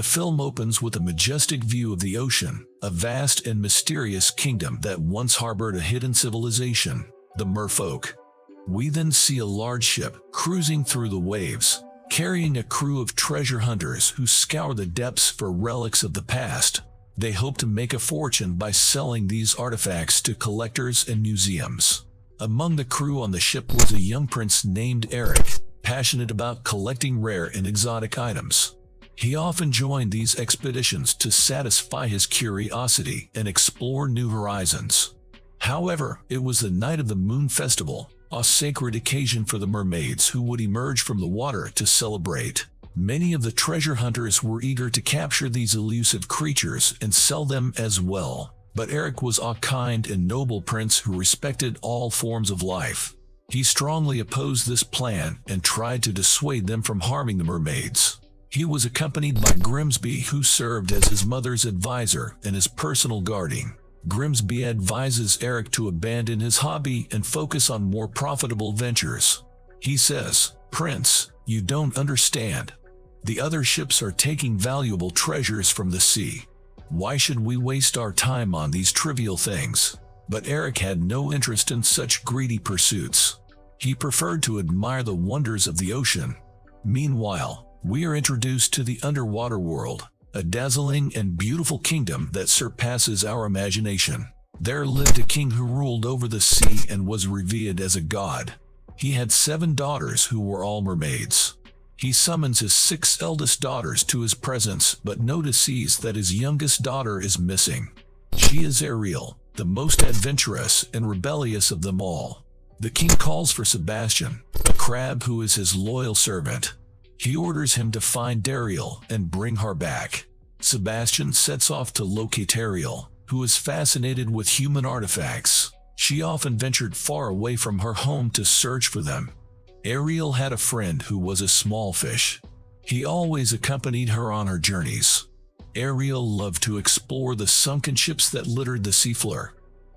The film opens with a majestic view of the ocean, a vast and mysterious kingdom that once harbored a hidden civilization, the merfolk. We then see a large ship cruising through the waves, carrying a crew of treasure hunters who scour the depths for relics of the past. They hope to make a fortune by selling these artifacts to collectors and museums. Among the crew on the ship was a young prince named Eric, passionate about collecting rare and exotic items. He often joined these expeditions to satisfy his curiosity and explore new horizons. However, it was the night of the Moon Festival, a sacred occasion for the mermaids who would emerge from the water to celebrate. Many of the treasure hunters were eager to capture these elusive creatures and sell them as well. But Eric was a kind and noble prince who respected all forms of life. He strongly opposed this plan and tried to dissuade them from harming the mermaids. He was accompanied by Grimsby, who served as his mother's advisor and his personal guardian. Grimsby advises Eric to abandon his hobby and focus on more profitable ventures. He says, "Prince, you don't understand. The other ships are taking valuable treasures from the sea. Why should we waste our time on these trivial things?" But Eric had no interest in such greedy pursuits. He preferred to admire the wonders of the ocean. Meanwhile, we are introduced to the underwater world, a dazzling and beautiful kingdom that surpasses our imagination. There lived a king who ruled over the sea and was revered as a god. He had 7 daughters who were all mermaids. He summons his 6 eldest daughters to his presence, but notices that his youngest daughter is missing. She is Ariel, the most adventurous and rebellious of them all. The king calls for Sebastian, a crab who is his loyal servant. He orders him to find Ariel and bring her back. Sebastian sets off to locate Ariel, who is fascinated with human artifacts. She often ventured far away from her home to search for them. Ariel had a friend who was a small fish. He always accompanied her on her journeys. Ariel loved to explore the sunken ships that littered the seafloor.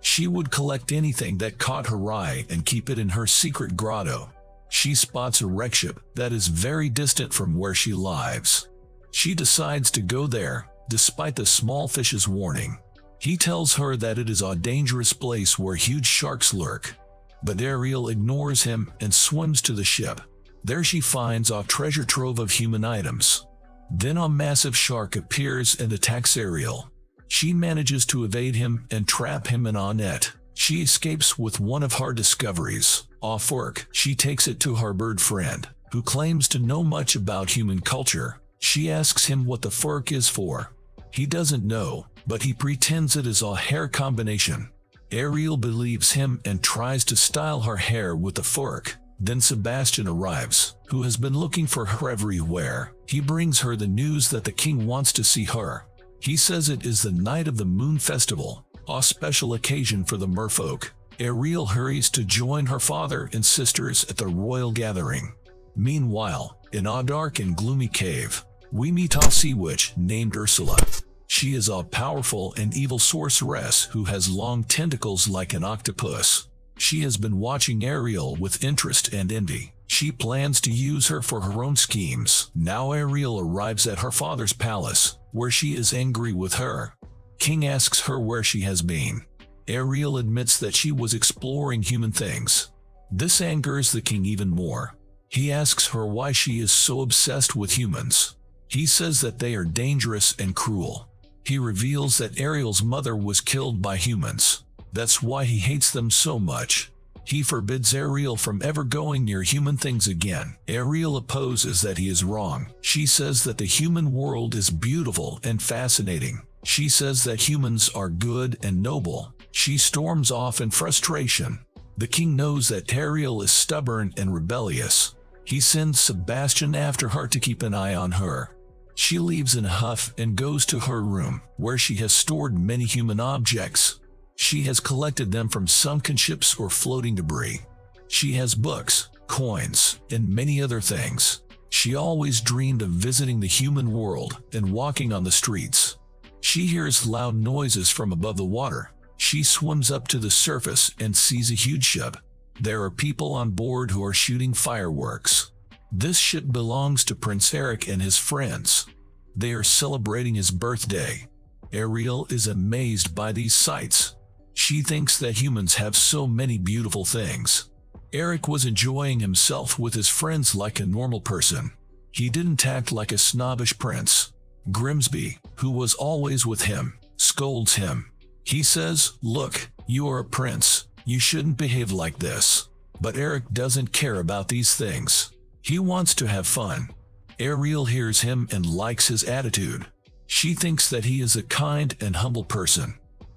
She would collect anything that caught her eye and keep it in her secret grotto. She spots a wreck ship that is very distant from where she lives. She decides to go there, despite the small fish's warning. He tells her that it is a dangerous place where huge sharks lurk. But Ariel ignores him and swims to the ship. There she finds a treasure trove of human items. Then a massive shark appears and attacks Ariel. She manages to evade him and trap him in a net. She escapes with one of her discoveries, a fork. She takes it to her bird friend, who claims to know much about human culture. She asks him what the fork is for. He doesn't know, but he pretends it is a hair combination. Ariel believes him and tries to style her hair with the fork. Then Sebastian arrives, who has been looking for her everywhere. He brings her the news that the king wants to see her. He says it is the night of the Moon Festival, a special occasion for the merfolk. Ariel hurries to join her father and sisters at the royal gathering. Meanwhile, in a dark and gloomy cave, we meet a sea witch named Ursula. She is a powerful and evil sorceress who has long tentacles like an octopus. She has been watching Ariel with interest and envy. She plans to use her for her own schemes. Now Ariel arrives at her father's palace, where she is angry with her. King asks her where she has been. Ariel admits that she was exploring human things. This angers the king even more. He asks her why she is so obsessed with humans. He says that they are dangerous and cruel. He reveals that Ariel's mother was killed by humans. That's why he hates them so much. He forbids Ariel from ever going near human things again. Ariel opposes that he is wrong. She says that the human world is beautiful and fascinating. She says that humans are good and noble. She storms off in frustration. The king knows that Ariel is stubborn and rebellious. He sends Sebastian after her to keep an eye on her. She leaves in a huff and goes to her room, where she has stored many human objects. She has collected them from sunken ships or floating debris. She has books, coins, and many other things. She always dreamed of visiting the human world and walking on the streets. She hears loud noises from above the water. She swims up to the surface and sees a huge ship. There are people on board who are shooting fireworks. This ship belongs to Prince Eric and his friends. They are celebrating his birthday. Ariel is amazed by these sights. She thinks that humans have so many beautiful things. Eric was enjoying himself with his friends like a normal person. He didn't act like a snobbish prince. Grimsby, who was always with him, scolds him. He says, "Look, you are a prince. You shouldn't behave like this." But Eric doesn't care about these things. He wants to have fun. Ariel hears him and likes his attitude. She thinks that he is a kind and humble person.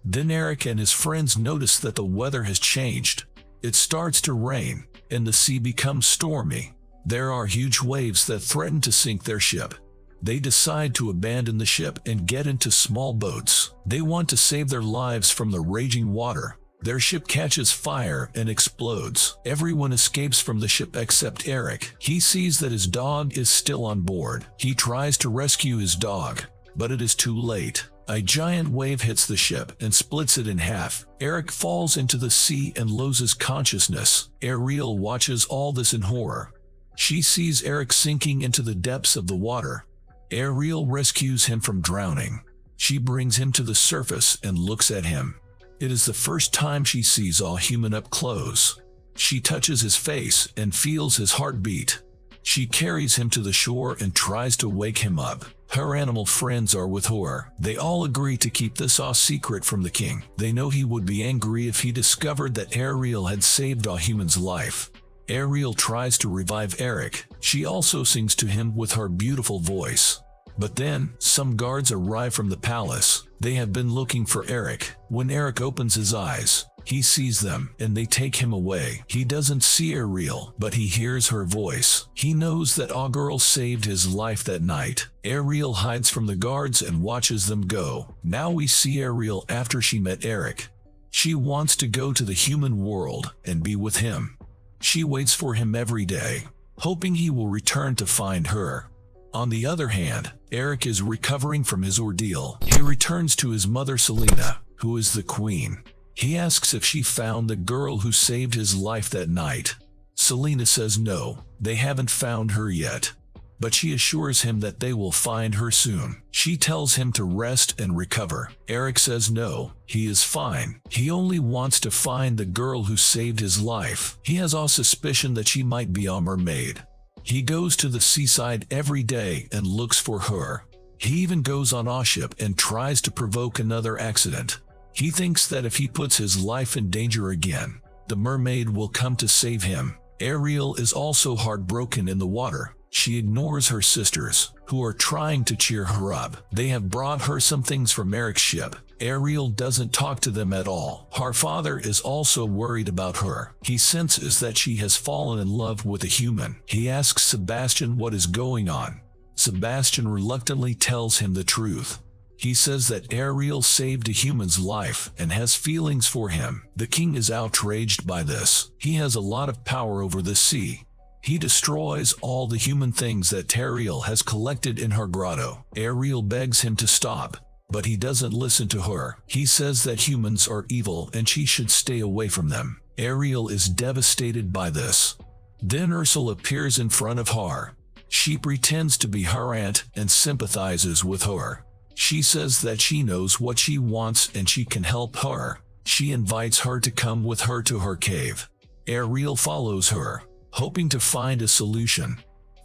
Then Eric and his friends notice that the weather has changed. It starts to rain, and the sea becomes stormy. There are huge waves that threaten to sink their ship. They decide to abandon the ship and get into small boats. They want to save their lives from the raging water. Their ship catches fire and explodes. Everyone escapes from the ship except Eric. He sees that his dog is still on board. He tries to rescue his dog, but it is too late. A giant wave hits the ship and splits it in half. Eric falls into the sea and loses consciousness. Ariel watches all this in horror. She sees Eric sinking into the depths of the water. Ariel rescues him from drowning. She brings him to the surface and looks at him. It is the first time she sees a human up close. She touches his face and feels his heartbeat. She carries him to the shore and tries to wake him up. Her animal friends are with her. They all agree to keep this a secret from the king. They know he would be angry if he discovered that Ariel had saved a human's life. Ariel tries to revive Eric. She also sings to him with her beautiful voice. But then, some guards arrive from the palace. They have been looking for Eric. When Eric opens his eyes, he sees them, and they take him away. He doesn't see Ariel, but he hears her voice. He knows that a girl saved his life that night. Ariel hides from the guards and watches them go. Now we see Ariel after she met Eric. She wants to go to the human world and be with him. She waits for him every day, hoping he will return to find her. On the other hand, Eric is recovering from his ordeal. He returns to his mother Selena, who is the queen. He asks if she found the girl who saved his life that night. Selena says no, they haven't found her yet. But she assures him that they will find her soon. She tells him to rest and recover. Eric says no, he is fine. He only wants to find the girl who saved his life. He has a suspicion that she might be a mermaid. He goes to the seaside every day and looks for her. He even goes on a ship and tries to provoke another accident. He thinks that if he puts his life in danger again, the mermaid will come to save him. Ariel is also heartbroken in the water. She ignores her sisters, who are trying to cheer her up. They have brought her some things from Eric's ship. Ariel doesn't talk to them at all. Her father is also worried about her. He senses that she has fallen in love with a human. He asks Sebastian what is going on. Sebastian reluctantly tells him the truth. He says that Ariel saved a human's life and has feelings for him. The king is outraged by this. He has a lot of power over the sea. He destroys all the human things that Ariel has collected in her grotto. Ariel begs him to stop, but he doesn't listen to her. He says that humans are evil and she should stay away from them. Ariel is devastated by this. Then Ursula appears in front of her. She pretends to be her aunt and sympathizes with her. She says that she knows what she wants and she can help her. She invites her to come with her to her cave. Ariel follows her, hoping to find a solution.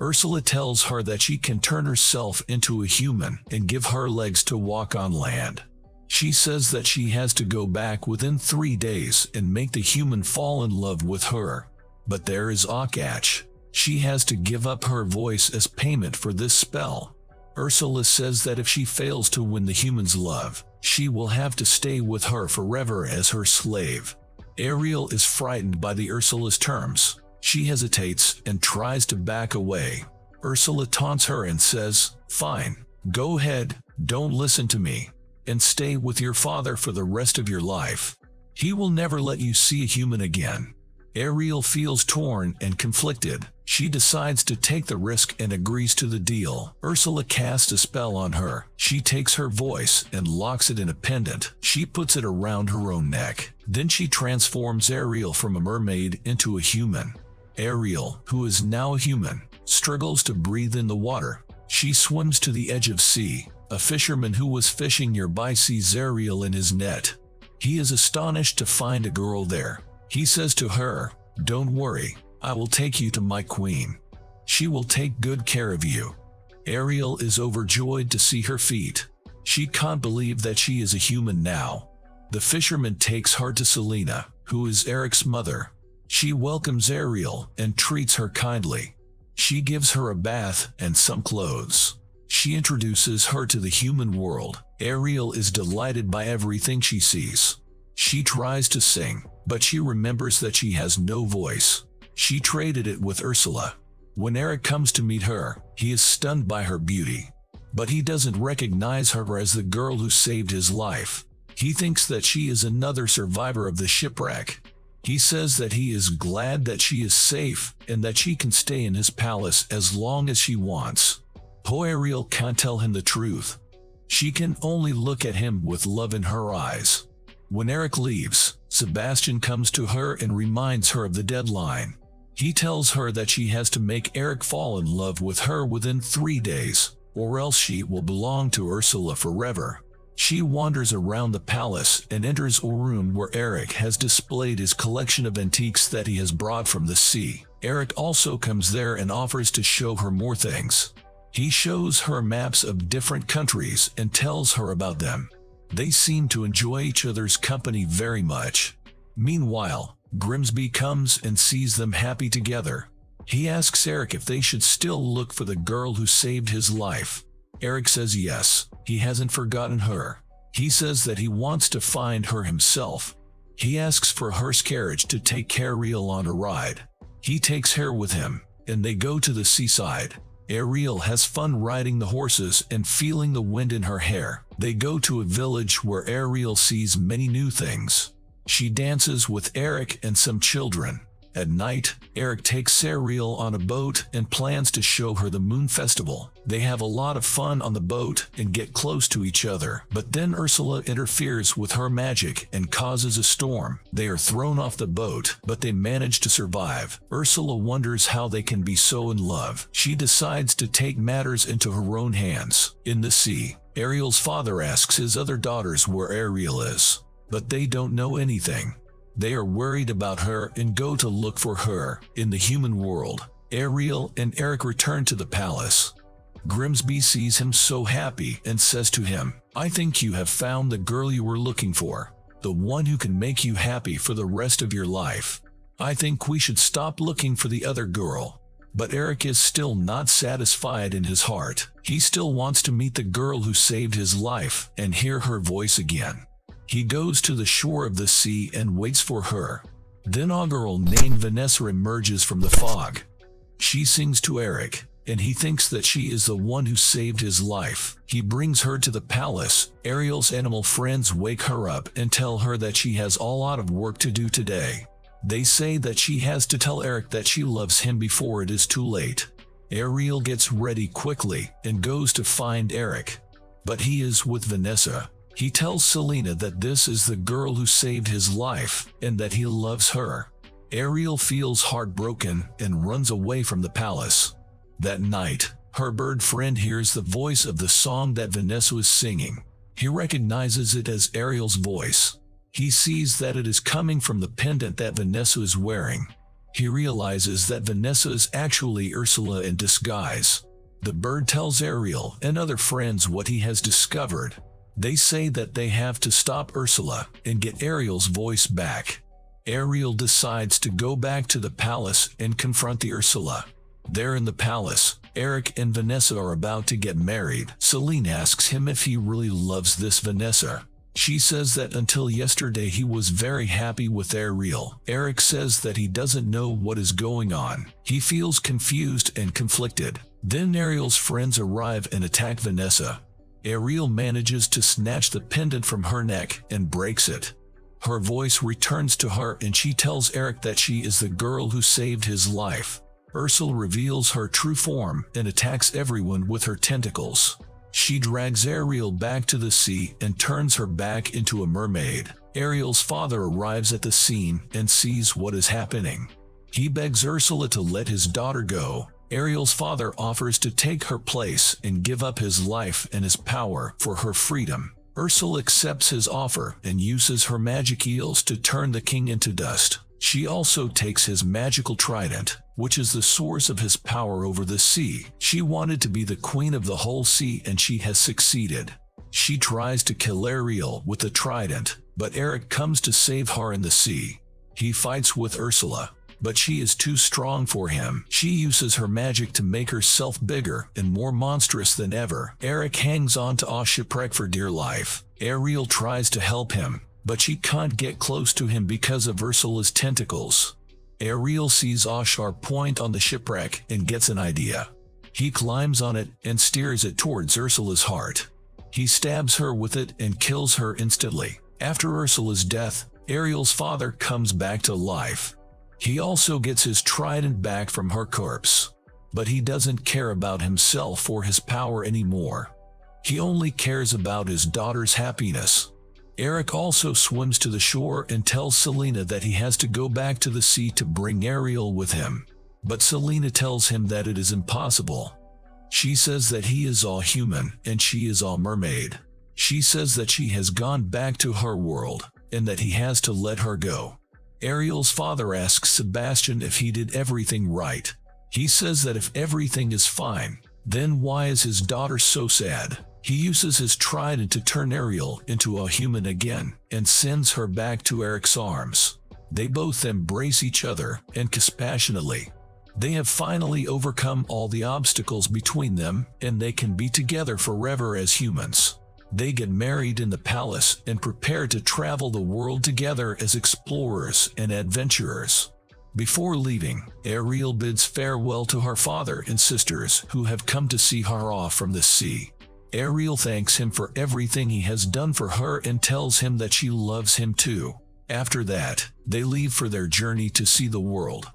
Ursula tells her that she can turn herself into a human and give her legs to walk on land. She says that she has to go back within 3 days and make the human fall in love with her. But there is a catch. She has to give up her voice as payment for this spell. Ursula says that if she fails to win the human's love, she will have to stay with her forever as her slave. Ariel is frightened by the Ursula's terms. She hesitates and tries to back away. Ursula taunts her and says, "Fine, go ahead, don't listen to me, and stay with your father for the rest of your life. He will never let you see a human again." Ariel feels torn and conflicted. She decides to take the risk and agrees to the deal. Ursula casts a spell on her. She takes her voice and locks it in a pendant. She puts it around her own neck. Then she transforms Ariel from a mermaid into a human. Ariel, who is now a human, struggles to breathe in the water. She swims to the edge of sea. A fisherman who was fishing nearby sees Ariel in his net. He is astonished to find a girl there. He says to her, "Don't worry, I will take you to my queen. She will take good care of you." Ariel is overjoyed to see her feet. She can't believe that she is a human now. The fisherman takes her to Selena, who is Eric's mother. She welcomes Ariel and treats her kindly. She gives her a bath and some clothes. She introduces her to the human world. Ariel is delighted by everything she sees. She tries to sing, but she remembers that she has no voice. She traded it with Ursula. When Eric comes to meet her, he is stunned by her beauty. But he doesn't recognize her as the girl who saved his life. He thinks that she is another survivor of the shipwreck. He says that he is glad that she is safe and that she can stay in his palace as long as she wants. Ariel can't tell him the truth. She can only look at him with love in her eyes. When Eric leaves, Sebastian comes to her and reminds her of the deadline. He tells her that she has to make Eric fall in love with her within 3 days, or else she will belong to Ursula forever. She wanders around the palace and enters a room where Eric has displayed his collection of antiques that he has brought from the sea. Eric also comes there and offers to show her more things. He shows her maps of different countries and tells her about them. They seem to enjoy each other's company very much. Meanwhile, Grimsby comes and sees them happy together. He asks Eric if they should still look for the girl who saved his life. Eric says yes, he hasn't forgotten her. He says that he wants to find her himself. He asks for her carriage to take Ariel on a ride. He takes her with him, and they go to the seaside. Ariel has fun riding the horses and feeling the wind in her hair. They go to a village where Ariel sees many new things. She dances with Eric and some children. At night, Eric takes Ariel on a boat and plans to show her the Moon Festival. They have a lot of fun on the boat and get close to each other, but then Ursula interferes with her magic and causes a storm. They are thrown off the boat, but they manage to survive. Ursula wonders how they can be so in love. She decides to take matters into her own hands. In the sea, Ariel's father asks his other daughters where Ariel is, but they don't know anything. They are worried about her and go to look for her. In the human world, Ariel and Eric return to the palace. Grimsby sees him so happy and says to him, "I think you have found the girl you were looking for, the one who can make you happy for the rest of your life. I think we should stop looking for the other girl." But Eric is still not satisfied in his heart. He still wants to meet the girl who saved his life and hear her voice again. He goes to the shore of the sea and waits for her. Then a girl named Vanessa emerges from the fog. She sings to Eric, and he thinks that she is the one who saved his life. He brings her to the palace. Ariel's animal friends wake her up and tell her that she has a lot of work to do today. They say that she has to tell Eric that she loves him before it is too late. Ariel gets ready quickly and goes to find Eric, but he is with Vanessa. He tells Selena that this is the girl who saved his life and that he loves her. Ariel feels heartbroken and runs away from the palace. That night, her bird friend hears the voice of the song that Vanessa is singing. He recognizes it as Ariel's voice. He sees that it is coming from the pendant that Vanessa is wearing. He realizes that Vanessa is actually Ursula in disguise. The bird tells Ariel and other friends what he has discovered. They say that they have to stop Ursula and get Ariel's voice back. Ariel decides to go back to the palace and confront the Ursula. There in the palace, Eric and Vanessa are about to get married. Selena asks him if he really loves this Vanessa. She says that until yesterday he was very happy with Ariel. Eric says that he doesn't know what is going on. He feels confused and conflicted. Then Ariel's friends arrive and attack Vanessa. Ariel manages to snatch the pendant from her neck and breaks it. Her voice returns to her and she tells Eric that she is the girl who saved his life. Ursula reveals her true form and attacks everyone with her tentacles. She drags Ariel back to the sea and turns her back into a mermaid. Ariel's father arrives at the scene and sees what is happening. He begs Ursula to let his daughter go. Ariel's father offers to take her place and give up his life and his power for her freedom. Ursula accepts his offer and uses her magic eels to turn the king into dust. She also takes his magical trident, which is the source of his power over the sea. She wanted to be the queen of the whole sea, and she has succeeded. She tries to kill Ariel with the trident, but Eric comes to save her in the sea. He fights with Ursula, but she is too strong for him. She uses her magic to make herself bigger and more monstrous than ever. Eric hangs on to a shipwreck for dear life. Ariel tries to help him, but she can't get close to him because of Ursula's tentacles. Ariel sees a sharp point on the shipwreck and gets an idea. He climbs on it and steers it towards Ursula's heart. He stabs her with it and kills her instantly. After Ursula's death, Ariel's father comes back to life. He also gets his trident back from her corpse. But he doesn't care about himself or his power anymore. He only cares about his daughter's happiness. Eric also swims to the shore and tells Selena that he has to go back to the sea to bring Ariel with him. But Selena tells him that it is impossible. She says that he is all human and she is all mermaid. She says that she has gone back to her world and that he has to let her go. Ariel's father asks Sebastian if he did everything right. He says that if everything is fine, then why is his daughter so sad? He uses his trident to turn Ariel into a human again and sends her back to Eric's arms. They both embrace each other and kiss passionately. They have finally overcome all the obstacles between them, and they can be together forever as humans. They get married in the palace and prepare to travel the world together as explorers and adventurers. Before leaving, Ariel bids farewell to her father and sisters who have come to see her off from the sea. Ariel thanks him for everything he has done for her and tells him that she loves him too. After that, they leave for their journey to see the world.